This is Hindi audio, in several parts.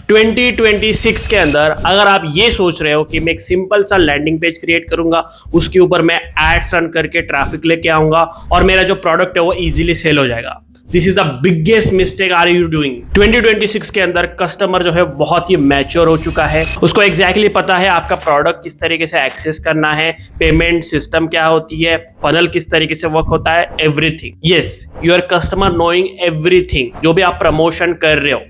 2026 के अंदर अगर आप ये सोच रहे हो कि मैं एक सिंपल सा लैंडिंग पेज क्रिएट करूंगा, उसके ऊपर मैं एड्स रन करके ट्रैफिक लेके आऊंगा और मेरा जो प्रोडक्ट है वो इजीली सेल हो जाएगा, this is the biggest mistake are you doing. 2026 के अंदर कस्टमर जो है बहुत ही मैच्योर हो चुका है, उसको एग्जैक्टली पता है आपका प्रोडक्ट किस तरीके से एक्सेस करना है, पेमेंट सिस्टम क्या होती है, फनल किस तरीके से वर्क होता है, everything. Yes, your customer knowing everything जो भी आप प्रमोशन कर रहे हो।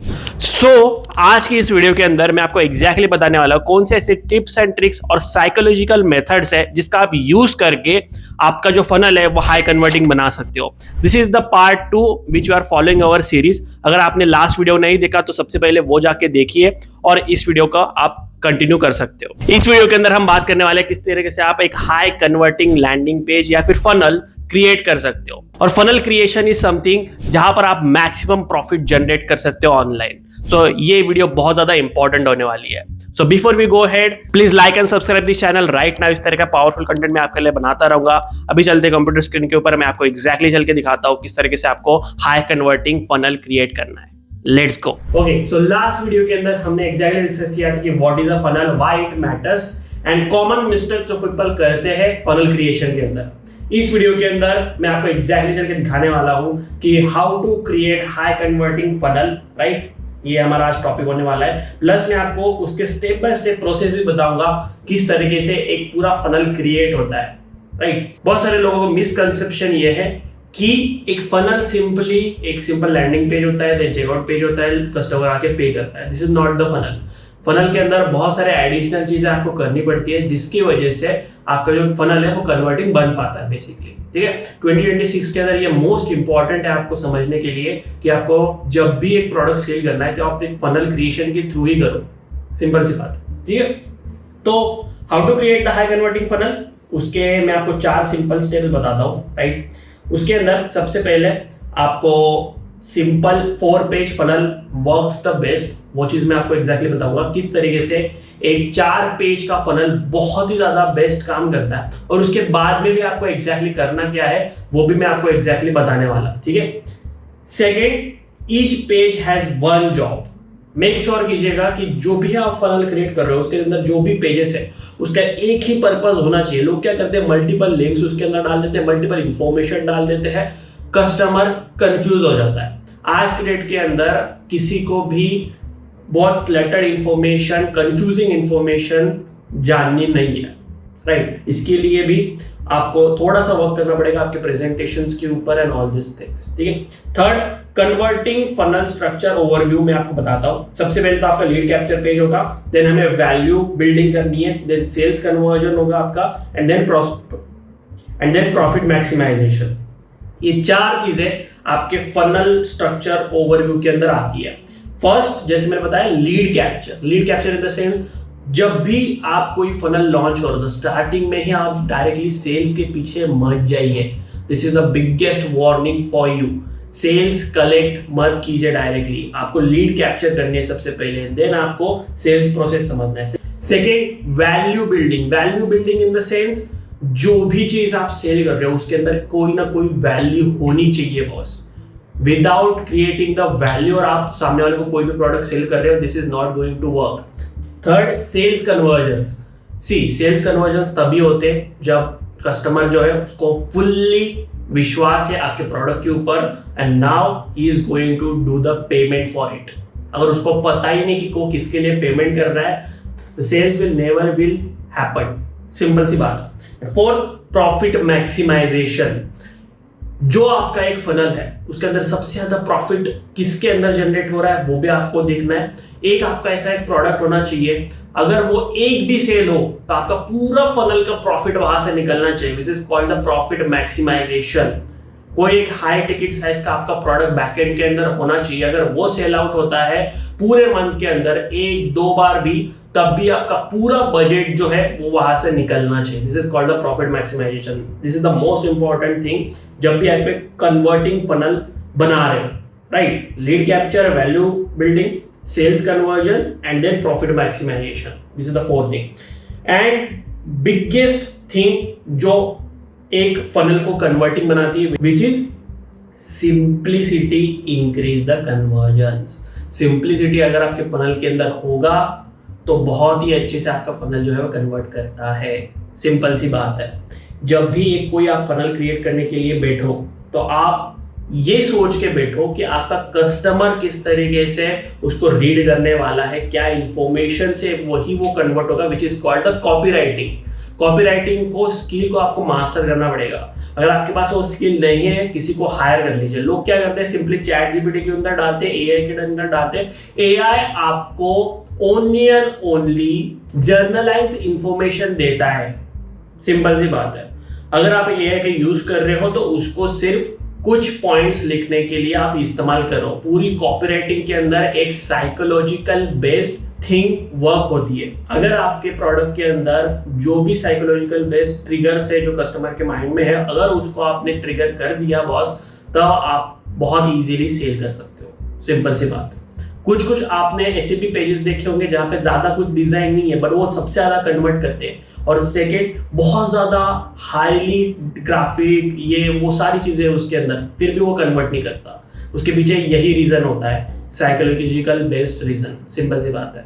आज की इस वीडियो के अंदर मैं आपको एग्जैक्टली बताने वाला हूं कौन से ऐसे टिप्स एंड ट्रिक्स और साइकोलॉजिकल मेथड्स है जिसका आप यूज करके आपका जो फनल है वो हाई कन्वर्टिंग बना सकते हो। This is the part 2 which you are following our series. अगर आपने लास्ट वीडियो नहीं देखा तो सबसे पहले वो जाके देखिए और इस वीडियो का आप कंटिन्यू कर सकते हो। इस वीडियो के अंदर हम बात करने वाले हैं किस तरीके से आप एक हाई कन्वर्टिंग लैंडिंग पेज या फिर फनल क्रिएट कर सकते हो। और फनल क्रिएशन इज समथिंग जहां पर आप मैक्सिमम प्रॉफिट जनरेट कर सकते हो ऑनलाइन। सो ये वीडियो बहुत ज्यादा इंपॉर्टेंट होने वाली है। So before we go head, please like and subscribe this channel right now. इस तरह का पावरफुल कंटेंट मैं आपके लिए बनाता रहूंगा। अभी चलते कंप्यूटर स्क्रीन के ऊपर, मैं आपको एग्जैक्टली चल के दिखाता हूं किस तरीके से आपको हाई कन्वर्टिंग फनल क्रिएट करना है। Let's go. Okay, so last video के अंदर हमने एग्जैक्टली डिस्कस किया था कि what is a funnel, why it matters and common mistake जो पीपल करते हैं फनल क्रिएशन के अंदर। इस वीडियो के अंदर मैं आपको एग्जैक्टली चल के दिखाने वाला हूं कि how to create high converting funnel, right. ये हमारा आज टॉपिक होने वाला है। प्लस मैं आपको उसके स्टेप बाय स्टेप प्रोसेस भी बताऊंगा किस तरीके से एक पूरा फनल क्रिएट होता है, राइट। बहुत सारे लोगों को मिसकंसेप्शन ये है कि एक फनल सिंपली एक सिंपल लैंडिंग पेज होता है, देन चेकआउट पेज होता है, कस्टमर आके पे करता है। This is not the funnel. Funnel के अंदर बहुत सारे एडिशनल चीजें आपको करनी पड़ती है जिसकी वजह से आपका जो फनल है वो कन्वर्टिंग बन पाता है बेसिकली, ठीक है। 2026 के अंदर ये मोस्ट इंपॉर्टेंट है आपको समझने के लिए कि आपको जब भी एक प्रोडक्ट सेल करना है तो आप एक फनल क्रिएशन के थ्रू ही करो, सिंपल सी बात, ठीक है। तो how to create the high converting funnel, उसके मैं आपको 4 सिंपल स्टेप्स बताता हूँ, राइट। उसके अंदर सबसे पहले आपको simple 4 page funnel works the best, वो चीज मैं आपको एग्जैक्टली बताऊंगा किस तरीके से एक 4 पेज का फनल बहुत ही ज्यादा बेस्ट काम करता है। और उसके बाद में भी आपको एग्जैक्टली करना क्या है वो भी मैं आपको एग्जैक्टली बताने वाला, ठीक है। Second, each page has one job. Make sure कीजिएगा कि जो भी आप फनल क्रिएट कर रहे हो उसके अंदर जो भी पेजेस है उसका एक ही पर्पस होना चाहिए। लोग क्या करते हैं, मल्टीपल लिंक्स उसके अंदर डाल देते हैं, मल्टीपल इंफॉर्मेशन डाल देते हैं, कस्टमर कंफ्यूज हो जाता है। आज के डेट के अंदर किसी को भी बहुत क्लटर्ड इंफॉर्मेशन, कंफ्यूजिंग इंफॉर्मेशन जाननी नहीं है, राइट। इसके लिए भी आपको थोड़ा सा वर्क करना पड़ेगा आपके प्रेजेंटेशंस के ऊपर एंड ऑल दिस थिंग्स, ठीक है। Third, converting funnel structure overview में आपको बताता हूं। सबसे पहले तो आपका लीड कैप्चर पेज होगा, देन हमें वैल्यू बिल्डिंग करनी है, देन सेल्स कन्वर्जन होगा आपका, एंड देन प्रॉफिट मैक्सिमाइजेशन। ये 4 चीजें आपके फनल स्ट्रक्चर ओवरव्यू के अंदर आती है। फर्स्ट, जैसे मैंने बताया, lead capture. Lead capture in the sense जब भी आप कोई फनल लॉन्च हो रहा है स्टार्टिंग में ही आप डायरेक्टली सेल्स के पीछे मत जाइए। This is the biggest warning for you. Sales collect मत कीजिए डायरेक्टली, आपको लीड कैप्चर करनी है सबसे पहले, देन आपको सेल्स प्रोसेस समझना है। Second, value building. Value building in the sense जो भी चीज आप सेल कर रहे हो उसके अंदर कोई ना कोई वैल्यू होनी चाहिए boss. Without creating the value और आप सामने वाले को कोई भी प्रोडक्ट सेल कर रहे हो, this is not going to work. Third, sales conversions. Sales conversions तभी होते हैं जब कस्टमर जो है उसको फुल्ली विश्वास है आपके प्रोडक्ट के ऊपर and now he is going to do the payment for it. अगर उसको पता ही नहीं कि को किसके लिए पेमेंट कर रहा है, the sales will never will happen, simple सी बात। Fourth, profit maximization. जो आपका एक फनल है उसके अंदर सबसे ज्यादा प्रॉफिट किसके अंदर जनरेट हो रहा है वो भी आपको देखना है। एक आपका ऐसा एक प्रोडक्ट होना चाहिए, अगर वो एक भी सेल हो तो आपका पूरा फनल का प्रॉफिट वहां से निकलना चाहिए, which is called the profit maximization. कोई एक हाई टिकट साइज का आपका प्रोडक्ट बैकएंड के अंदर होना चाहिए, अगर वो सेल आउट होता है पूरे मंथ के अंदर 1-2 बार भी, तब भी आपका पूरा बजट जो है वो वहां से निकलना चाहिए। This is called the profit maximization. This is the most important thing जब भी आप एक कन्वर्टिंग फनल बना रहे हो, right. Lead capture, value building, sales conversion and then profit maximization, this is the fourth thing. And biggest thing जो एक फनल को कन्वर्टिंग बनाती है, which is simplicity increase the conversions. Simplicity अगर आपके फनल के अंदर होगा तो बहुत ही अच्छे से आपका फनल जो है वो कन्वर्ट करता है। सिंपल सी बात है। जब भी एक कोई आप फनल क्रिएट करने के लिए बैठो तो आप ये सोच के बैठो कि आपका कस्टमर किस तरीके से उसको रीड करने वाला है, क्या इंफॉर्मेशन से वही वो कन्वर्ट होगा, विच is called the copywriting. Copywriting को स्किल को आपको मास्टर करना पड़ेगा। अगर आपके पास वो स्किल नहीं है, किसी को हायर कर लीजिए। लोग क्या करते हैं, सिंपली चैट जीपीटी के अंदर डालते हैं, एआई के अंदर डालते हैं। एआई आपको only and only generalized information देता है। सिंपल सी बात है। अगर आप एआई का यूज कर रहे हो तो उसको सिर्फ कुछ पॉइंट्स लिखने के लिए आप इस्तेमाल करो। पूरी कॉपीराइटिंग के अंदर एक साइकोलॉजिकल बेस्ड थिंग वर्क होती है। अगर आपके प्रोडक्ट के अंदर जो भी साइकोलॉजिकल बेस्ड ट्रिगर्स है जो कस्टमर के माइंड में है, अगर उसको आपने ट्रिगर कर दिया बॉस, तब आप बहुत इजीली सेल कर सकते हो। सिंपल सी बात है। कुछ आपने ऐसे भी पेजेस देखे होंगे जहां पे ज्यादा कुछ डिजाइन नहीं है, बट वो सबसे ज्यादा कन्वर्ट करते हैं। और सेकेंड, बहुत ज्यादा हाईली ग्राफिक ये वो सारी चीजें उसके अंदर, फिर भी वो कन्वर्ट नहीं करता। उसके पीछे यही रीजन होता है, साइकोलॉजिकल बेस्ड रीजन। सिंपल सी बात है।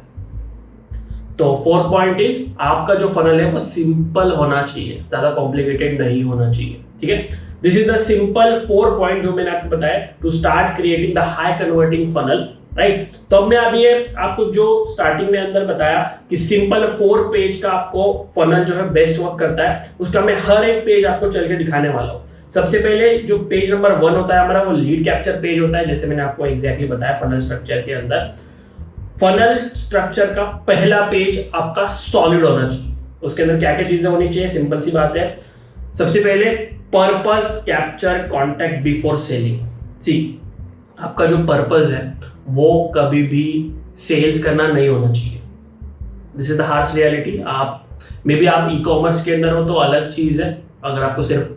तो फोर्थ पॉइंट इज, आपका जो फनल है वो सिंपल होना चाहिए, ज्यादा कॉम्प्लिकेटेड नहीं होना चाहिए। ठीक है, this is the simple 4 point जो मैंने आपको बताया to start creating the high converting funnel, right. तो अब मैं अभी आपको जो स्टार्टिंग में अंदर बताया कि सिंपल 4 पेज का आपको फनल जो है बेस्ट वर्क करता है, उसका मैं हर एक पेज आपको चल के दिखाने वाला हूँ। सबसे पहले जो पेज नंबर 1 होता है हमारा, वो लीड कैप्चर पेज होता है, जैसे मैंने आपको एग्जैक्टली बताया फनल स्ट्रक्चर के अंदर। फनल स्ट्रक्चर का पहला पेज आपका सॉलिड होना चाहिए। उसके अंदर क्या क्या चीजें होनी चाहिए, सिंपल सी बात है। सबसे पहले purpose capture contact before selling. See, आपका जो पर्पस है वो कभी भी सेल्स करना नहीं होना चाहिए। This is the harsh reality. आप मे बी आप ई कॉमर्स के अंदर हो तो अलग चीज है, अगर आपको सिर्फ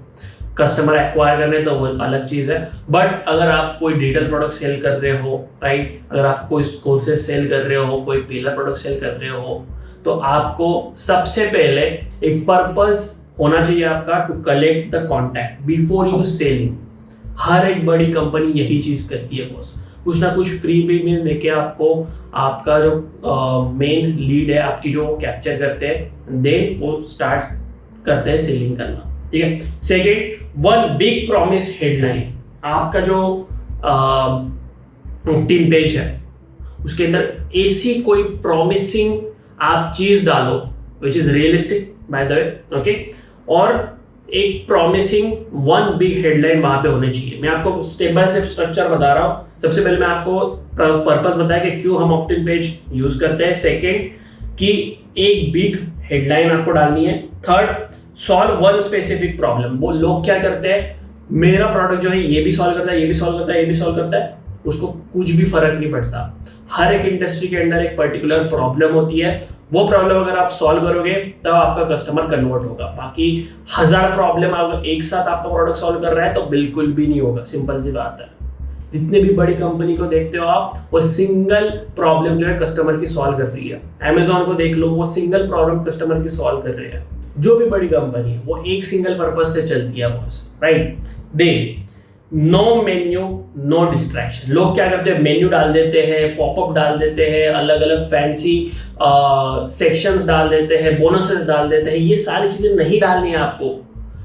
कस्टमर एक्वायर करने तो वो अलग चीज है। बट अगर आप कोई डिजिटल प्रोडक्ट सेल कर रहे हो, राइट, अगर आप कोई कोर्सेज सेल कर रहे हो, कोई पिलर प्रोडक्ट सेल कर रहे हो, तो आपको सबसे पहले एक पर्पस होना चाहिए आपका, to collect the contact before you selling. हर एक बड़ी कंपनी यही चीज करती है बॉस, कुछ ना कुछ फ्री में देके आपको आपका जो मेन लीड है आपकी जो कैप्चर करते हैं, देन वो स्टार्ट करते हैं सेलिंग करना। ठीक है। Second, one big promise headline. आपका जो 3 पेज है उसके अंदर ऐसी कोई प्रॉमिसिंग आप चीज डालो which is realistic by the way, okay, और एक प्रॉमिसिंग 1 बिग हेडलाइन वहां पे होनी चाहिए। मैं आपको स्टेप बाय स्टेप स्ट्रक्चर बता रहा हूं। सबसे पहले मैं आपको पर्पस बताया कि क्यों हम ऑप्ट-इन पेज यूज करते हैं। सेकेंड, कि एक बिग हेडलाइन आपको डालनी है। Third, solve one specific problem. वो लोग क्या करते हैं, मेरा प्रोडक्ट जो है ये भी सॉल्व करता है, ये भी सॉल्व करता है, ये भी सॉल्व करता है, उसको कुछ भी फर्क नहीं पड़ता। हर एक इंडस्ट्री के अंदर एक पर्टिकुलर प्रॉब्लम होती है, वो प्रॉब्लम अगर आप सॉल्व करोगे तब आपका कस्टमर कन्वर्ट होगा। बाकी 1000 प्रॉब्लम अगर एक साथ आपका प्रोडक्ट सॉल्व कर रहा है तो बिल्कुल भी नहीं होगा। सिंपल सी बात है। जितने भी बड़ी कंपनी को देखते हो आप, वो सिंगल प्रॉब्लम जो है कस्टमर की सॉल्व कर रही है। Amazon को देख लो, वो सिंगल प्रॉब्लम कस्टमर की सॉल्व कर रही है। जो भी बड़ी कंपनी है वो एक सिंगल पर्पस से चलती है boss, right. Then no menu no distraction. लोग क्या करते हैं, मेन्यू डाल देते हैं, पॉपअप डाल देते हैं, अलग अलग फैंसी सेक्शंस डाल देते हैं, बोनसेस डाल देते हैं। ये सारी चीजें नहीं डालनी है आपको।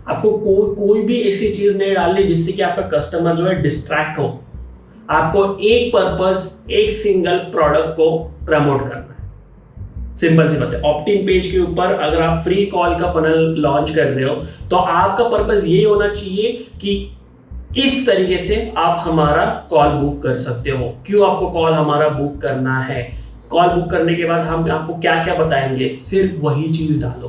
आपको कोई भी ऐसी चीज नहीं डालनी जिससे कि आपका कस्टमर जो है डिस्ट्रैक्ट हो। आपको एक पर्पस, एक सिंगल प्रोडक्ट को प्रमोट करना है। सिंपल सी बात है। ऑप्ट-इन पेज के ऊपर अगर आप फ्री कॉल का फनल लॉन्च कर रहे हो तो आपका पर्पस ये होना चाहिए कि इस तरीके से आप हमारा कॉल बुक कर सकते हो। क्यों आपको कॉल हमारा बुक करना है, कॉल बुक करने के बाद हम आपको क्या क्या बताएंगे, सिर्फ वही चीज डालो।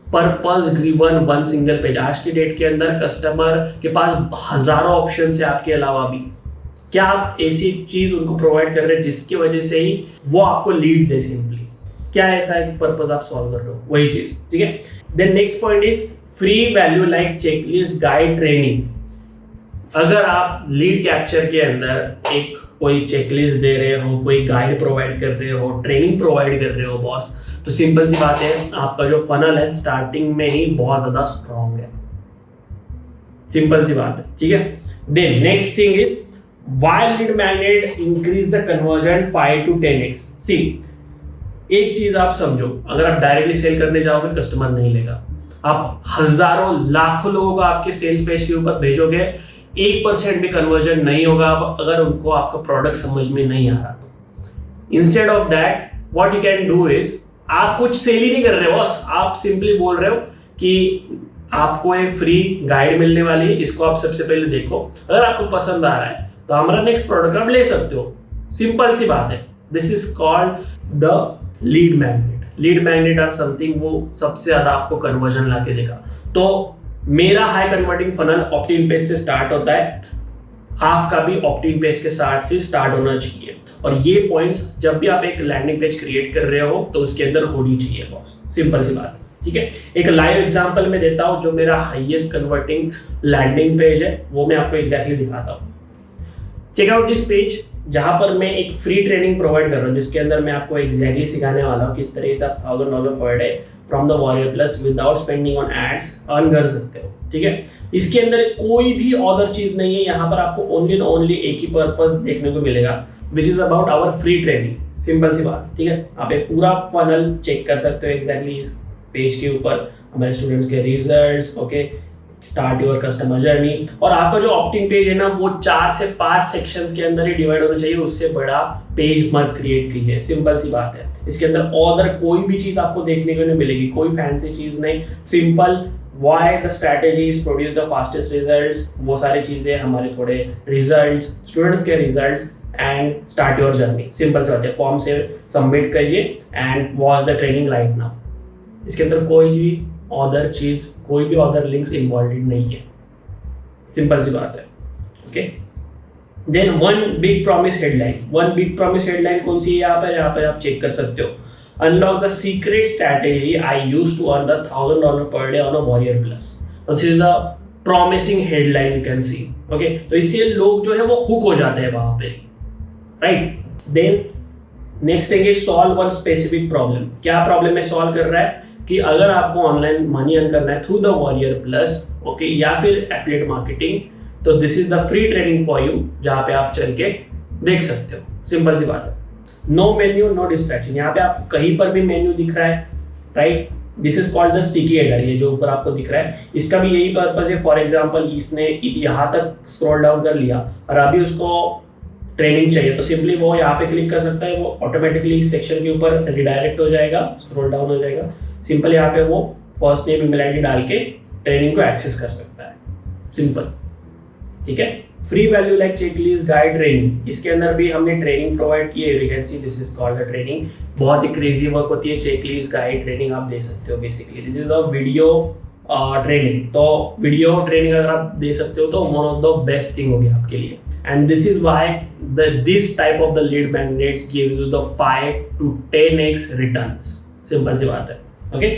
Purpose driven 1 single page. आज की डेट के अंदर कस्टमर के पास हजारों ऑप्शन है आपके अलावा भी। क्या आप ऐसी चीज उनको प्रोवाइड कर रहे हैं जिसकी वजह से ही वो आपको लीड दे? सिंपली क्या ऐसा है पर्पस आप सॉल्व कर रहे हो, वही चीज। ठीक है। Then next point is free value like checklist, guide, training. अगर आप लीड कैप्चर के अंदर एक कोई चेकलिस्ट दे रहे हो, कोई गाइड प्रोवाइड कर रहे हो, ट्रेनिंग प्रोवाइड कर रहे हो बॉस, तो सिंपल सी बात है, आपका जो फनल है स्टार्टिंग में ही बहुत ज्यादा स्ट्रॉन्ग है। सिंपल सी बात है। ठीक है। Then next thing is Why lead magnet increase the conversion 5 to 10x? See, एक चीज आप समझो, अगर आप डायरेक्टली सेल करने जाओगे कस्टमर नहीं लेगा। आप हजारों लाखों लोगों को आपके सेल्स पेज के ऊपर भेजोगे, 1% भी कन्वर्जन नहीं होगा अगर उनको आपका प्रोडक्ट समझ में नहीं आ रहा तो। Instead of that what you can do is, आप कुछ सेल ही नहीं कर रहे हो बॉस, आप सिंपली बोल रहे हो कि आपको एक फ्री गाइड मिलने वाली है, इसको आप सबसे पहले देखो, अगर आपको पसंद आ रहा है तो हमारा नेक्स्ट प्रोडक्ट आप ले सकते हो। सिंपल सी बात है। This is called the lead magnet. Lead magnet are something वो सबसे ज्यादा आपको कन्वर्जन ला के देगा। तो मेरा high converting funnel opt-in page से स्टार्ट होता है, आपका भी ऑप्ट-इन पेज के साथ से स्टार्ट होना चाहिए। और ये पॉइंट्स जब भी आप एक लैंडिंग पेज क्रिएट कर रहे हो तो उसके अंदर होनी चाहिए बॉस, सिंपल सी बात है। ठीक है, एक लाइव एग्जांपल में देता हूं, जो मेरा हाईएस्ट कन्वर्टिंग लैंडिंग पेज है वो मैं आपको एग्जैक्टली दिखाता हूं। चेक आउट दिस पेज, जहां पर मैं एक फ्री ट्रेनिंग प्रोवाइड कर रहा हूं, जिसके अंदर मैं आपको एग्जैक्टली सिखाने वाला हूं किस तरह से आप $1000 per day from the warrior plus without spending on ads earn कर सकते हो। ठीक है, इसके अंदर कोई भी अदर चीज नहीं है, यहाँ पर आपको ओनली एंड ओनली एक ही पर्पस देखने को मिलेगा, which is about our free training. Simple सी बात। ठीक है, आप एक पूरा फनल चेक कर सकते हो एग्जैक्टली इस पेज के ऊपर, हमारे स्टूडेंट्स के results, okay, start your customer journey. और आपका जो ऑप्टिंग पेज है ना, वो 4 से 5 सेक्शंस के अंदर ही डिवाइड होना चाहिए, उससे बड़ा पेज मत क्रिएट कीजिए। सिंपल सी बात है। इसके अंदर अदर कोई भी चीज आपको देखने को नहीं मिलेगी, कोई फैंसी चीज नहीं। Simple why the strategies produce the fastest results, वो सारी चीजें, हमारे थोड़े रिजल्ट्स, स्टूडेंट्स के results and start your journey. Simple सी बात है। फॉर्म से सबमिट करिए and watch the training right now. इसके अंदर कोई भी अदर चीज, कोई भी अदर लिंक्स इन्वॉल्व नहीं है। सिंपल सी बात है। Okay, then one big promise headline. One big promise headline कौन सी है यहाँ पर आप चेक कर सकते हो। Unlock the secret strategy I used to earn the $1000 per day on a warrior plus. This is the promising headline, you can see. Okay, तो इससे लोग जो है वो हुक हो जाते हैं वहां पे, right. Then next thing is solve one specific problem. क्या प्रॉब्लम है सॉल्व कर रहा है कि अगर आपको ऑनलाइन मनी अर्न करना है through the warrior plus, okay, या फिर एफिलिएट मार्केटिंग, तो this is the free training for you, जहां पे आप चल के देख सकते हो। सिंपल सी बात है। No menu no distraction. यहाँ पे आपको कहीं पर भी मेन्यू दिख रहा है, right. This is called the sticky header. ये जो ऊपर आपको दिख रहा है, इसका भी यही पर्पज है। फॉर एग्जाम्पल, इसने यहाँ तक स्क्रॉल डाउन कर लिया और अभी उसको ट्रेनिंग चाहिए, तो सिंपली वो यहाँ पे क्लिक कर सकता है, वो ऑटोमेटिकली इस सेक्शन के ऊपर रिडायरेक्ट हो जाएगा, स्क्रॉल डाउन हो जाएगा। सिंपल यहाँ पे वो फर्स्ट नेम ईमेल आईडी डाल के ट्रेनिंग को एक्सेस कर सकता है। सिंपल, ठीक है। Free value like checklist guide training, इसके अंदर भी हमने ट्रेनिंग प्रोवाइड की है। You can see this is called the training. बहुत ही क्रेजी वर्क होती है। चेकलिस्ट गाइड ट्रेनिंग आप दे सकते हो। Basically this is a video training. तो वीडियो ट्रेनिंग अगर आप दे सकते हो तो one of the best thing होगी आपके लिए। And this is why this type of the lead magnets gives you the 5 to 10x returns. Simple सी बात है। ओके,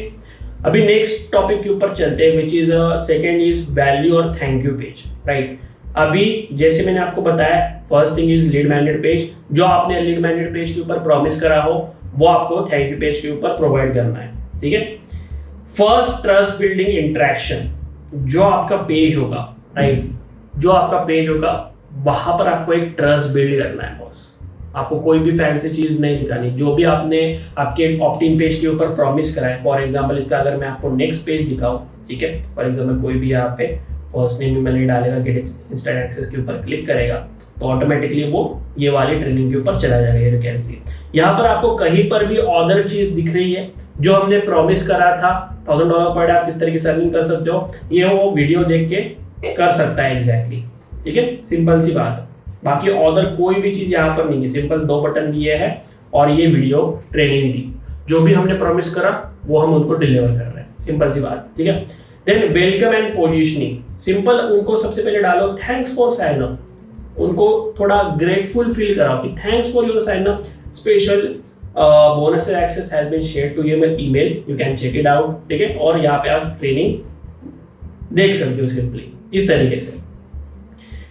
अभी नेक्स्ट टॉपिक के ऊपर चलते हैं, which is second is value और थैंक यू पेज, राइट। अभी जैसे मैंने आपको बताया, first thing is lead magnet page. जो आपने लीड मैग्नेट पेज के ऊपर प्रॉमिस करा हो वो आपको थैंक यू पेज के ऊपर प्रोवाइड करना है। ठीक है। First, trust building interaction. जो आपका पेज होगा, राइट, जो आपका पेज होगा वहां पर आपको एक ट्रस्ट बिल्ड करना है बॉस। आपको कोई भी फैंसी चीज नहीं दिखानी। जो भी आपने आपके ऑप्ट-इन पेज के ऊपर प्रॉमिस करा है, फॉर एग्जांपल इसका अगर मैं आपको नेक्स्ट पेज दिखाऊं, ठीक है, फॉर एग्जांपल कोई भी यहाँ पे फर्स्ट नेम ईमेल आईडी डालेगा, गेट इंस्टेंट एक्सेस के ऊपर क्लिक करेगा तो ऑटोमेटिकली वो ये वाली ट्रेनिंग के ऊपर चला जाएगा। यू कैन सी यहाँ पर आपको कहीं पर भी अदर चीज दिख रही है जो हमने प्रॉमिस करा था। $1000 पर डे आप किस तरीके से अर्निंग कर सकते हो, ये वो वीडियो देख के कर सकता है एग्जैक्टली। ठीक है, सिंपल सी बात है। बाकी अदर कोई भी चीज यहाँ पर नहीं है। सिंपल 2 बटन दिए हैं और ये वीडियो ट्रेनिंग दी। जो भी हमने प्रॉमिस करा वो हम उनको डिलीवर कर रहे हैं। सिंपल सी बात, ठीक है। Than welcome and positioning. Simple उनको सबसे पहले डालो थैंक्स फॉर साइन अप। उनको थोड़ा ग्रेटफुल फील कराओ कि thanks for your sign up, special bonus access has been shared to your email, you can check it out. ठीक है, और यहाँ पे आप ट्रेनिंग देख सकते हो सिंपली इस तरीके से।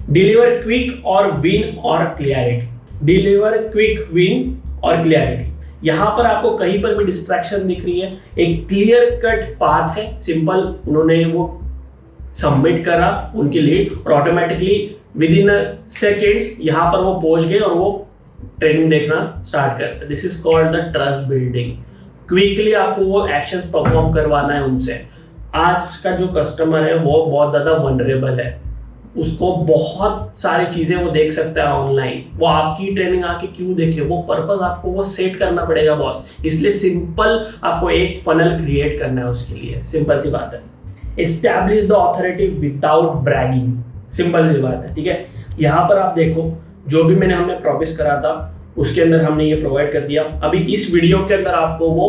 डिलीवर क्विक और विन और क्लियरिटी। डिलीवर क्विक विन और क्लियरिटी। यहां पर आपको कहीं पर भी डिस्ट्रैक्शन दिख रही है, एक क्लियर कट पाथ है। सिंपल उन्होंने वो सबमिट करा उनके लिए और ऑटोमेटिकली विद इन सेकेंड्स यहाँ पर वो पहुंच गए और वो ट्रेनिंग देखना स्टार्ट कर। This is called the trust building. Quickly आपको वो एक्शंस परफॉर्म करवाना है उनसे। आज का जो कस्टमर है वो बहुत ज्यादा वनरेबल है, उसको बहुत सारी चीजें वो देख सकता है ऑनलाइन, वो आपकी ट्रेनिंग आके क्यों देखे, वो पर्पस आपको वो सेट करना पड़ेगा बॉस। इसलिए सिंपल आपको एक फनल क्रिएट करना है उसके लिए, सिंपल सी बात है। Establish the authority without bragging, simple सी बात है, ठीक है। यहाँ पर आप देखो जो भी हमने प्रॉमिस करा था उसके अंदर हमने ये प्रोवाइड कर दिया। अभी इस वीडियो के अंदर आपको वो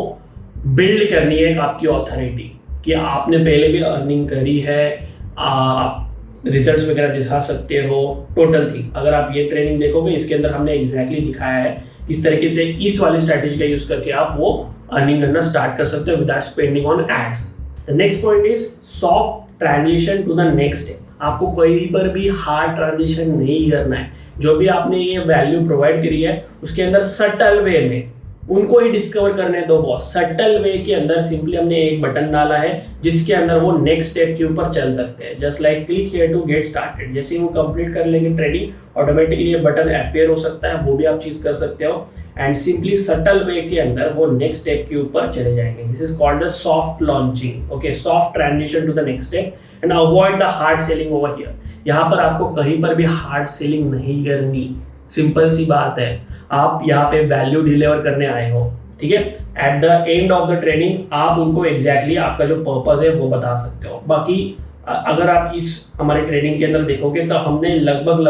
बिल्ड करनी है आपकी ऑथोरिटी कि आपने पहले भी अर्निंग करी है, आप रिजल्ट्स वगैरह दिखा सकते हो, टोटल थी। अगर आप ये ट्रेनिंग देखोगे इसके अंदर हमने एग्जैक्टली दिखाया है किस तरीके से इस वाली स्ट्रैटेजी का यूज करके आप वो अर्निंग करना स्टार्ट कर सकते हो without spending on ads. The next point is soft transition to the next step. आपको कहीं पर भी हार्ड ट्रांजिशन नहीं करना है। जो भी आपने ये वैल्यू प्रोवाइड करी है उसके अंदर सटल वे में उनको ही डिस्कवर करने दो बॉस। सटल वे के अंदर सिंपली हमने एक बटन डाला है जिसके अंदर वो नेक्स्ट स्टेप के ऊपर चल सकते हैं। Just like click here to get started, जैसे ही वो कंप्लीट कर लेंगे ट्रेनिंग ऑटोमेटिकली ये बटन अपीयर हो सकता है, वो भी आप चीज कर सकते हो एंड सिंपली सटल वे के अंदर वो नेक्स्ट स्टेप के ऊपर चले जाएंगे। This is called the soft launching, okay, soft transition to the next step and avoid the hard selling over here. यहाँ पर आपको कहीं पर भी हार्ड सेलिंग नहीं करनी, सिंपल सी बात है। आप यहाँ पे वैल्यू डिलीवर करने आए हो, ठीक है। At the end of the training आप उनको एग्जैक्टली आपका जो पर्पस है वो बता सकते हो। बाकी अगर आप इस हमारी ट्रेनिंग के अंदर देखोगे तो हमने लगभग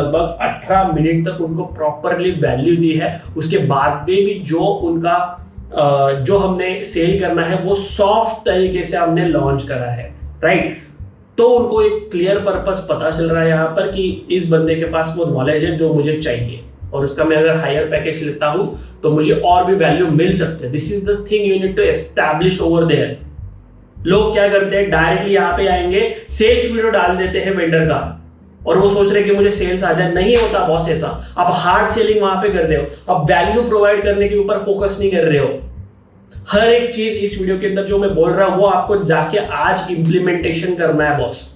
18 मिनट तक उनको प्रॉपरली वैल्यू दी है। उसके बाद में भी जो उनका जो हमने सेल करना है वो सॉफ्ट तरीके से हमने लॉन्च करा है, राइट। तो उनको एक क्लियर पर्पस पता चल रहा है यहाँ पर कि इस बंदे के पास वो नॉलेज है जो मुझे चाहिए और उसका मैं अगर हायर पैकेज लेता हूं तो मुझे और भी वैल्यू मिल सकते हैं। This is the thing you need to establish over there. लोग क्या करते हैं, डायरेक्टली यहाँ पे आएंगे, सेल्स वीडियो डाल देते हैं वेंडर का और वो सोच रहे हैं कि मुझे सेल्स आ जाए। नहीं होता बॉस ऐसा। आप हार्ड सेलिंग वहां पे कर रहे हो, आप वैल्यू प्रोवाइड करने के ऊपर फोकस नहीं कर रहे हो। हर एक चीज इस वीडियो के अंदर जो मैं बोल रहा हूं वो आपको जाके आज इंप्लीमेंटेशन करना है बॉस।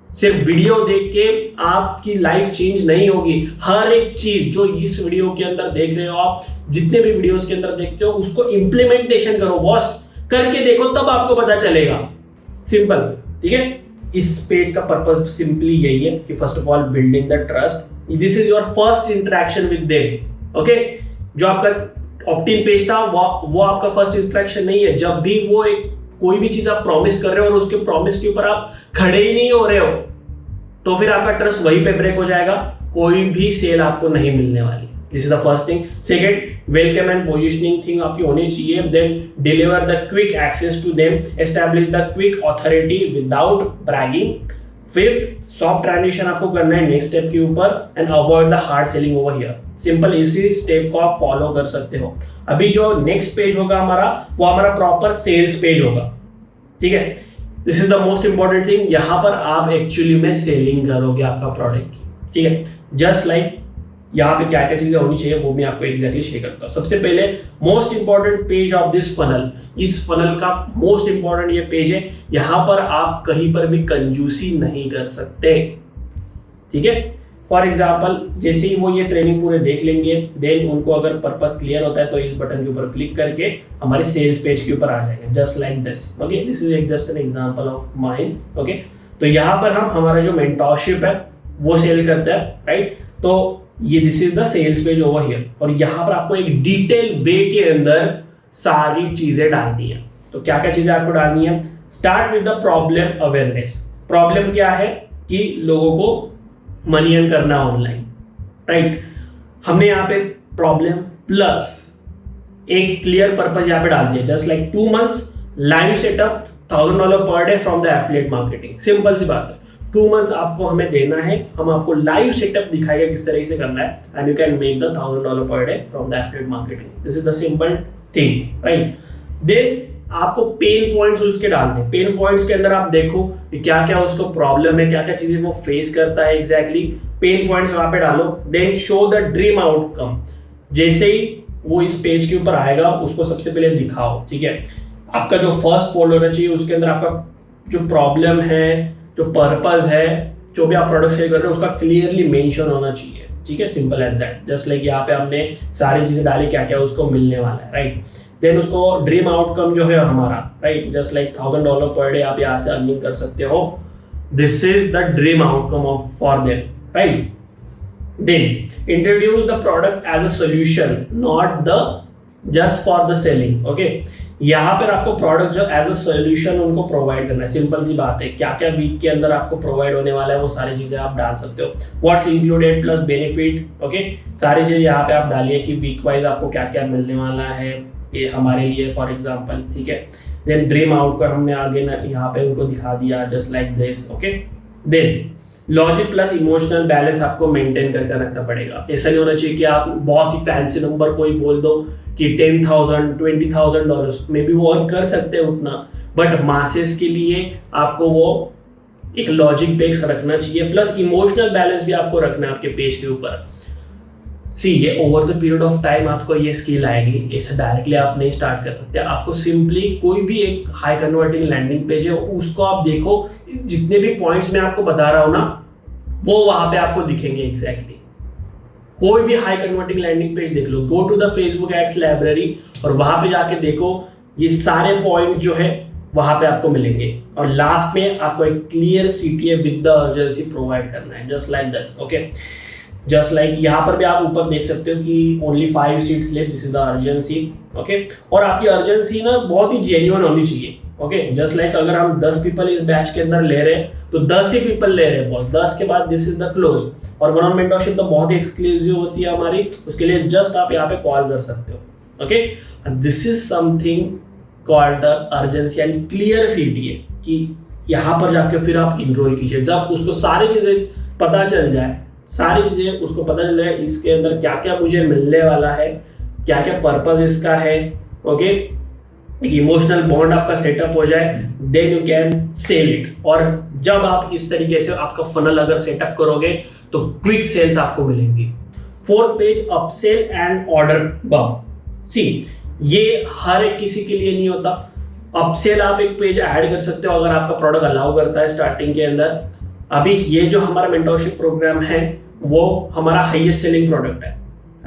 सिर्फ वीडियो देख के आपकी लाइफ चेंज नहीं होगी। हर एक चीज जो इस वीडियो के अंदर देख रहे हो आप, जितने भी वीडियोस के अंदर देखते हो उसको इंप्लीमेंटेशन करो बॉस, करके देखो तब आपको पता चलेगा। सिंपल, ठीक है। इस पेज का पर्पस सिंपली यही है कि first of all building the trust. This is your first interaction with them, okay. जो आपका ऑप्ट-इन पेज था वो आपका फर्स्ट इंटरेक्शन नहीं है। जब भी वो एक कोई भी चीज आप प्रॉमिस कर रहे हो और उसके प्रॉमिस के ऊपर आप खड़े ही नहीं हो रहे हो तो फिर आपका ट्रस्ट वहीं पे ब्रेक हो जाएगा, कोई भी सेल आपको नहीं मिलने वाली। This is the first thing. Second, welcome and positioning thing आपकी होनी चाहिए। Then deliver the quick access to them, establish the quick authority without bragging. Fifth, soft transition आपको करना है नेक्स्ट स्टेप के ऊपर and avoid the hard selling over here. Simple, इसी स्टेप को आप फॉलो कर सकते हो। अभी जो नेक्स्ट पेज होगा हमारा वो हमारा प्रॉपर सेल्स पेज होगा, ठीक है। This is the most important thing. यहां पर आप एक्चुअली में सेलिंग करोगे आपका प्रोडक्ट की, ठीक है। जस्ट लाइक यहाँ पे क्या क्या चीजें होनी चाहिए वो मैं आपको एग्जैक्टली शेयर करता हूँ। सबसे पहले most important page of this funnel, इस फनल का मोस्ट इंपॉर्टेंट ये पेज है। यहां पर आप कहीं पर भी कंजूसी नहीं कर सकते, ठीक है। फॉर एग्जाम्पल, जैसे ही वो ये ट्रेनिंग पूरे देख लेंगे, देन उनको अगर पर्पस क्लियर होता है तो इस बटन के ऊपर क्लिक करके हमारे सेल्स पेज के ऊपर आ जाएंगे, just like this, okay. This is just an example of mine, okay. तो यहाँ पर हम हमारा जो मेंटोरशिप है वो सेल करते हैं, राइट। तो ये this is the sales page over here और यहाँ पर आपको एक डिटेल वे के अंदर सारी चीजें डालनी है। तो क्या क्या चीजें आपको डालनी है? Start with the problem awareness. Problem क्या है कि लोगों को मनी अर्न करना ऑनलाइन, राइट। हमने यहाँ पे प्रॉब्लम प्लस एक क्लियर पर्पस यहाँ पे डाल दिया, just like 2 months live setup $1000 per day from the affiliate marketing. Simple सी बात है, 2 months आपको हमें देना है, हम आपको लाइव सेटअप दिखाएगा किस तरह से करना है and you can make the $1000 per day from the affiliate marketing. This is the simple thing, right. Then आपको पेन पॉइंट्स उसके डालने। पेन पॉइंट्स के अंदर आप देखो कि क्या क्या उसको प्रॉब्लम है, क्या क्या चीजें वो फेस करता है एग्जैक्टली। पेन पॉइंट्स वहां पे डालो। Then show the dream outcome. जैसे ही वो इस पेज के ऊपर आएगा उसको सबसे पहले दिखाओ, ठीक है। आपका जो फर्स्ट फोल्ड होना चाहिए उसके अंदर आपका जो प्रॉब्लम है, जो पर्पस है, जो भी आप प्रोडक्ट सेल कर रहे हो उसका क्लियरली मेंशन होना चाहिए, ठीक है, simple as that. Just like यहाँ पे हमने सारी चीजें डाली, क्या क्या उसको मिलने वाला है, राइट। देन उसको ड्रीम आउटकम जो है हमारा, right, just like $1000 per day आप यहाँ से अर्निंग कर सकते हो, this is the dream outcome of for them, right. Then introduce the product as a solution, not the just for the selling, okay. यहाँ पर आपको प्रोडक्ट जो एज अ सोल्यूशन उनको प्रोवाइड करना है, सिंपल सी बात है। क्या क्या वीक के अंदर आपको प्रोवाइड होने वाला है वो सारी चीजें आप डाल सकते हो, what's included plus benefit, okay, सारी चीजें यहाँ पे आप डालिए कि वीक वाइज आपको क्या क्या मिलने वाला है ये हमारे लिए फॉर एग्जांपल, ठीक है। देन ड्रीम आउटकम हमने आगे यहाँ पे उनको दिखा दिया, just like this, okay. Then logic plus emotional balance आपको मेंटेन करके रखना पड़ेगा। ऐसा नहीं होना चाहिए कि आप बहुत ही फैंसी नंबर कोई बोल दो कि $10,000 $20,000 में भी वो अर्न कर सकते हैं उतना, बट मासेस के लिए आपको वो एक लॉजिक बेस रखना चाहिए, प्लस इमोशनल बैलेंस भी आपको रखना है आपके पेज के ऊपर। सी ये over the period of time आपको ये स्किल आएगी, ऐसे डायरेक्टली आप नहीं स्टार्ट कर सकते। आपको सिंपली कोई भी एक हाई कन्वर्टिंग लैंडिंग पेज है उसको आप देखो, जितने भी पॉइंट्स मैं आपको बता रहा हूँ ना वो वहां पे आपको दिखेंगे एग्जैक्टली। कोई भी हाई कन्वर्टिंग लैंडिंग पेज देख लो, go to the Facebook ads library और वहां पे जाके देखो, ये सारे पॉइंट जो है वहां पे आपको मिलेंगे। और लास्ट में आपको एक clear CTA with the urgency provide करना है, just like this, okay. Just like यहाँ पर भी आप ऊपर देख सकते हो कि only 5 seats left, this is the urgency, okay. और आपकी अर्जेंसी ना बहुत ही जेन्युइन होनी चाहिए, ओके। जस्ट लाइक अगर हम 10 पीपल इस बैच के अंदर ले रहे हैं तो 10 ही पीपल ले रहे हैं बॉस, 10 के बाद दिस इज द क्लोज। और वन ऑन मेंटरशिप तो बहुत ही एक्सक्लूसिव होती है हमारी, उसके लिए जस्ट आप यहाँ पे कॉल कर सकते हो, okay. This is something called the urgency and clear CTA, कि यहाँ पर जाके फिर आप इनरोल कीजिए। जब उसको सारी चीजें पता चल जाए, सारी चीजें उसको पता चल जाए इसके अंदर क्या क्या मुझे मिलने वाला है, क्या क्या पर्पस इसका है, ओके, इमोशनल बॉन्ड आपका सेटअप हो जाए, then you can sell it. और जब आप इस तरीके से आपका फनल अगर सेटअप करोगे तो क्विक सेल्स आपको मिलेंगी। 4th page upsell and order bump. See ये हर एक किसी के लिए नहीं होता। अपसेल आप एक पेज ऐड कर सकते हो अगर आपका प्रोडक्ट अलाउ करता है स्टार्टिंग के अंदर। अभी ये जो हमारा मेंटरशिप प्रोग्राम है वो हमारा हाईएस्ट सेलिंग प्रोडक्ट है,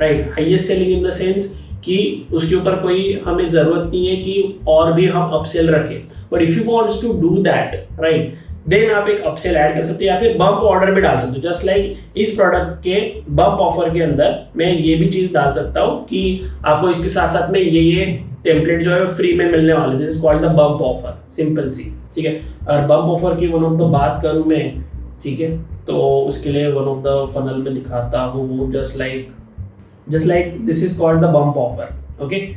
right. Highest selling in the sense कि उसके ऊपर कोई हमें जरूरत नहीं है कि और भी हम अपसेल रखें, but if you wants to do that, right, then आप एक अपसेल ऐड कर सकते हो या फिर बम्प ऑर्डर भी डाल सकते हो। जस्ट लाइक इस प्रोडक्ट के बम्प ऑफर के अंदर मैं ये भी चीज डाल सकता हूँ कि आपको इसके साथ साथ में ये टेम्पलेट जो है फ्री में मिलने वाले, this is called the bump offer, simple सी, ठीक है। और बम्प ऑफर की वन ऑफ द बात करूँ मैं, ठीक है, तो उसके लिए वन ऑफ द फनल में दिखाता हूँ, just like this is called the bump offer, okay.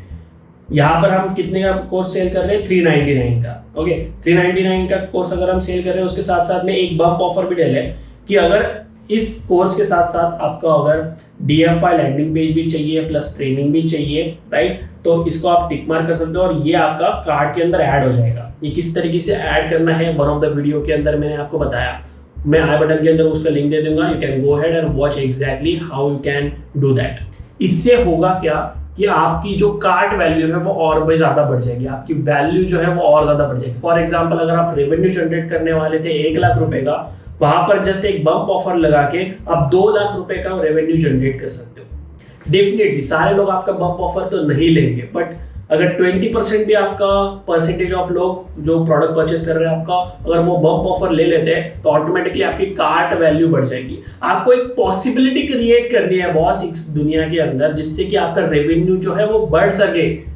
यहाँ पर हम कितने का कोर्स सेल कर रहे हैं, 399 का, ओके। 399 का कोर्स अगर हम सेल कर रहे हैं उसके साथ साथ में एक बम्प ऑफर भी डाले कि अगर इस कोर्स के साथ साथ आपका अगर DFI लैंडिंग पेज भी चाहिए प्लस ट्रेनिंग भी चाहिए, राइट, तो इसको आप टिक मार्क कर सकते हो और ये आपका कार्ड के अंदर ऐड हो जाएगा। ये किस तरीके से ऐड करना है वन ऑफ द वीडियो के अंदर मैंने आपको बताया, मैं आई बटन के अंदर उसका लिंक दे दूंगा, you can go ahead and watch exactly how you can do that. इससे होगा क्या कि आपकी जो कार्ट वैल्यू है वो और भी ज्यादा बढ़ जाएगी, आपकी वैल्यू जो है वो और ज्यादा बढ़ जाएगी। फॉर एग्जांपल अगर आप रेवेन्यू जनरेट करने वाले थे 1 लाख रुपए का, वहां पर जस्ट एक बम्प ऑफर लगा के आप 2 लाख रुपए का रेवेन्यू जनरेट कर सकते हो। डेफिनेटली सारे लोग आपका बम्प ऑफर तो नहीं लेंगे, बट अगर 20% भी आपका परसेंटेज ऑफ लोग जो प्रोडक्ट परचेस कर रहे हैं आपका, अगर वो बम्प ऑफर ले लेते हैं तो ऑटोमेटिकली आपकी कार्ट वैल्यू बढ़ जाएगी। आपको एक पॉसिबिलिटी क्रिएट करनी है बॉस इस दुनिया के अंदर, जिससे कि आपका रेवेन्यू जो है वो बढ़ सके।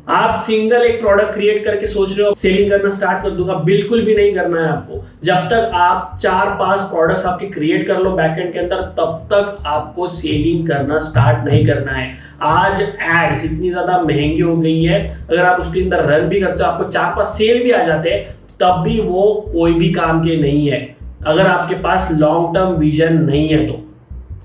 आप सिंगल एक प्रोडक्ट क्रिएट करके सोच रहे हो सेलिंग करना स्टार्ट कर दूंगा, बिल्कुल भी नहीं करना है आपको। जब तक आप 4-5 प्रोडक्ट्स आपके क्रिएट कर लो बैकएंड के अंदर, तब तक आपको सेलिंग करना स्टार्ट नहीं करना है। आज एड्स इतनी ज्यादा महंगी हो गई है, अगर आप उसके अंदर रन भी करते हो, आपको 4-5 सेल भी आ जाते हैं, तब भी वो कोई भी काम के नहीं है अगर आपके पास लॉन्ग टर्म विजन नहीं है। तो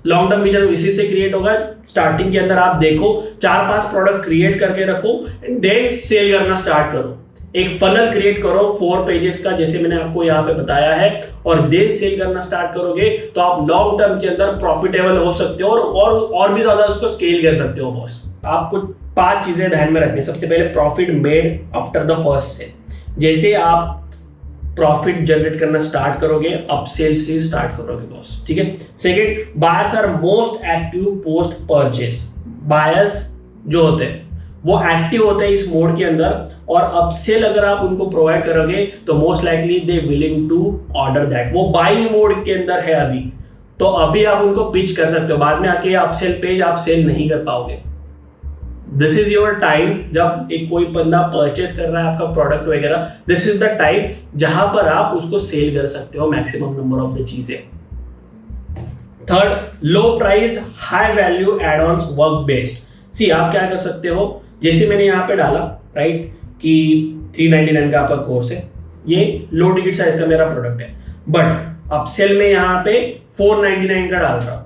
लॉन्ग टर्म विजन इसी से क्रिएट होगा। स्टार्टिंग के अंदर आप देखो 4-5 प्रोडक्ट क्रिएट करके रखो एंड देन सेल करना स्टार्ट करो। एक फनल क्रिएट करो 4 पेजेस का, जैसे मैंने आपको यहाँ पे बताया है, और देन सेल करना स्टार्ट करोगे तो आप लॉन्ग टर्म के अंदर प्रॉफिटेबल हो सकते हो और भी ज्यादा उसको स्केल कर सकते हो बॉस। आपको 5 चीजें ध्यान में रखनी। सबसे पहले profit made after the first sale. जैसे आप प्रॉफिट जनरेट करना स्टार्ट करोगे, अपसेल से स्टार्ट करोगे बॉस, ठीक है। Second, buyers are most active post purchase. Buyers जो होते हैं वो एक्टिव होते हैं इस मोड के अंदर, और अपसेल अगर आप उनको प्रोवाइड करोगे तो most likely they willing to order that. वो बाइंग मोड के अंदर है अभी, तो अभी आप उनको पिच कर सकते हो, बाद में आके अपसेल पेज आप सेल नहीं कर पाओगे। दिस इज योर टाइम, जब एक कोई बंदा परचेस कर रहा है आपका प्रोडक्ट वगैरह, दिस इज द टाइम जहां पर आप उसको सेल कर सकते हो मैक्सिमम नंबर ऑफ द चीजें। Third, low priced high value add ons work based. See आप क्या कर सकते हो, जैसे मैंने यहाँ पे डाला राइट कि 399 का आपका कोर्स है, ये लो टिकट साइज का मेरा प्रोडक्ट है, बट अपसेल में यहाँ पे 499 का डाल रहा हूं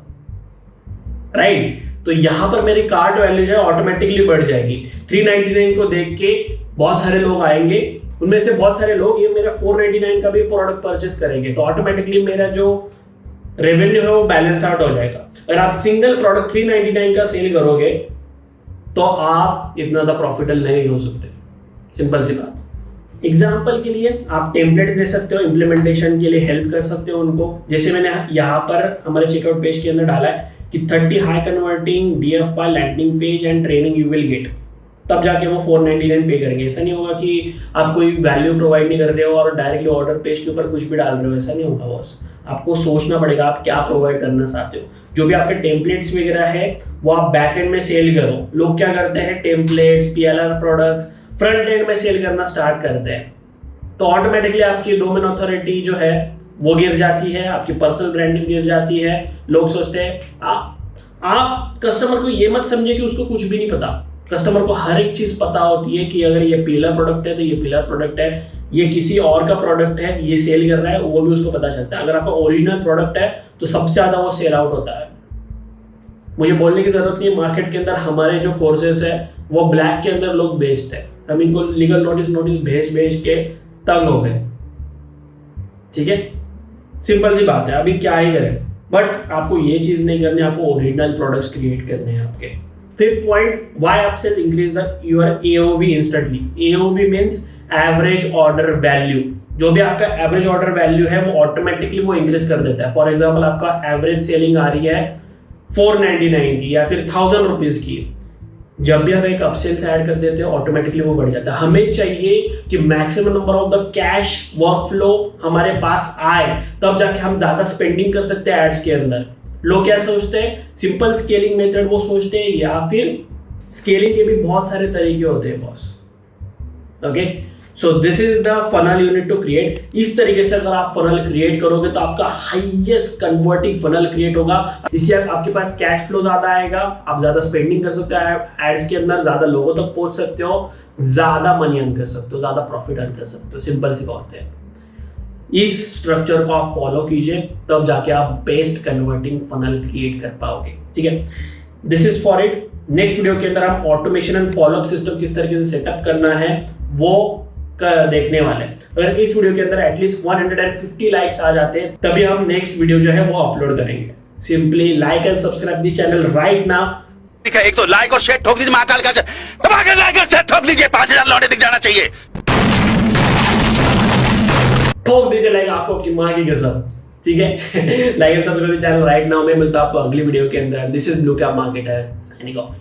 राइट, तो यहां पर मेरी कार्ट वैल्यू जो है ऑटोमेटिकली बढ़ जाएगी। 399 को देख के बहुत सारे लोग आएंगे, उनमें से बहुत सारे लोग ये मेरा 499 का भी प्रोडक्ट परचेस करेंगे, तो ऑटोमेटिकली मेरा जो रेवेन्यू है वो बैलेंस आउट हो जाएगा। अगर आप सिंगल प्रोडक्ट 399 का सेल करोगे तो आप इतना ज़्यादा प्रॉफिटेबल नहीं हो सकते, सिंपल सी बात। एग्जाम्पल के लिए आप टेम्पलेट्स दे सकते हो, इम्प्लीमेंटेशन के लिए हेल्प कर सकते हो उनको, जैसे मैंने यहाँ पर हमारे चेकआउट पेज के अंदर डाला है कि 30 high converting DFY landing page and training you will get, तब जाके वो 499 पे करेंगे। ऐसा नहीं होगा कि आप कोई वैल्यू प्रोवाइड नहीं कर रहे हो और डायरेक्टली ऑर्डर पेज के ऊपर कुछ भी डाल रहे हो, ऐसा नहीं होगा बॉस। आपको सोचना पड़ेगा आप क्या प्रोवाइड करना चाहते हो। जो भी आपके टेम्पलेट्स वगैरह है वो आप बैक एंड में सेल करो। लोग क्या करते हैं, templates PLR products front end में सेल करना स्टार्ट करते हैं, तो ऑटोमेटिकली आपकी डोमेन अथॉरिटी जो है वो गिर जाती है, आपकी पर्सनल ब्रांडिंग गिर जाती है। लोग सोचते हैं आप कस्टमर को ये मत समझिए कि उसको कुछ भी नहीं पता। कस्टमर को हर एक चीज पता होती है कि अगर ये पीला प्रोडक्ट है तो ये पीला प्रोडक्ट है, ये किसी और का प्रोडक्ट है, ये सेल कर रहा है, वो भी उसको पता चलता है। अगर आपका ओरिजिनल प्रोडक्ट है तो सबसे ज्यादा वो सेल आउट होता है। मुझे बोलने की जरूरत नहीं, मार्केट के अंदर हमारे जो कोर्सेस है वो ब्लैक के अंदर लोग बेचते हैं, हम इनको लीगल नोटिस भेज के तंग हो गए, ठीक है। सिंपल सी बात है, अभी क्या ही करें, बट आपको ये चीज नहीं करनी, आपको ओरिजिनल प्रोडक्ट्स क्रिएट करने हैं आपके। Fifth point, why upsell increase the your AOV instantly. AOV means average order value. जो भी आपका एवरेज ऑर्डर वैल्यू है वो ऑटोमेटिकली वो इंक्रीज कर देता है। फॉर एग्जांपल आपका एवरेज सेलिंग आ रही है 499 की या फिर 1000 रुपीज की, जब भी हम एक अपसेल से ऐड कर देते हैं ऑटोमेटिकली वो बढ़ जाता है। हमें चाहिए कि maximum number of the cash workflow हमारे पास आए, तब जाके हम ज्यादा स्पेंडिंग कर सकते हैं एड्स के अंदर। लोग क्या सोचते हैं, सिंपल स्केलिंग मेथड वो सोचते हैं, या फिर स्केलिंग के भी बहुत सारे तरीके होते हैं boss. Okay, so this is the funnel you need to create. इस तरीके से अगर आप फनल क्रिएट करोगे तो आपका हाईएस्ट कन्वर्टिंग फनल क्रिएट होगा। इससे आपके पास कैश फ्लो ज्यादा आएगा, आप ज्यादा स्पेंडिंग कर सकते हो एड्स के अंदर, ज्यादा लोगों तक पहुंच सकते हो, ज्यादा मनी अर्न कर सकते हो, ज्यादा प्रॉफिट अर्न कर सकते हो। सिंपल सी बात है, इस स्ट्रक्चर को आप फॉलो कीजिए, तब जाके आप बेस्ट कन्वर्टिंग फनल क्रिएट कर पाओगे, ठीक है। This is for it. Next video के अंदर हम ऑटोमेशन एंड फॉलोअप सिस्टम किस तरीके से सेटअप करना है वो देखने वाले हैं। अगर इस वीडियो के अंदर एटलीस्ट 150 लाइक्स आ जाते हैं तभी हम नेक्स्ट वीडियो जो है वो अपलोड करेंगे। Simply like and subscribe the channel right now. ठीक है, एक तो लाइक और शेयर ठोक दीजिए, महाकाल का दबा के लाइक और शेयर ठोक दीजिए, 5000 लौटे दिख जाना चाहिए। ठोक दीजिए लाइक, आपको आपकी माँ की कसम, ठीक है। Like and subscribe the channel right now. मैं मिलता हूं आपको अगली वीडियो के अंदर। This is blue cap marketer signing off.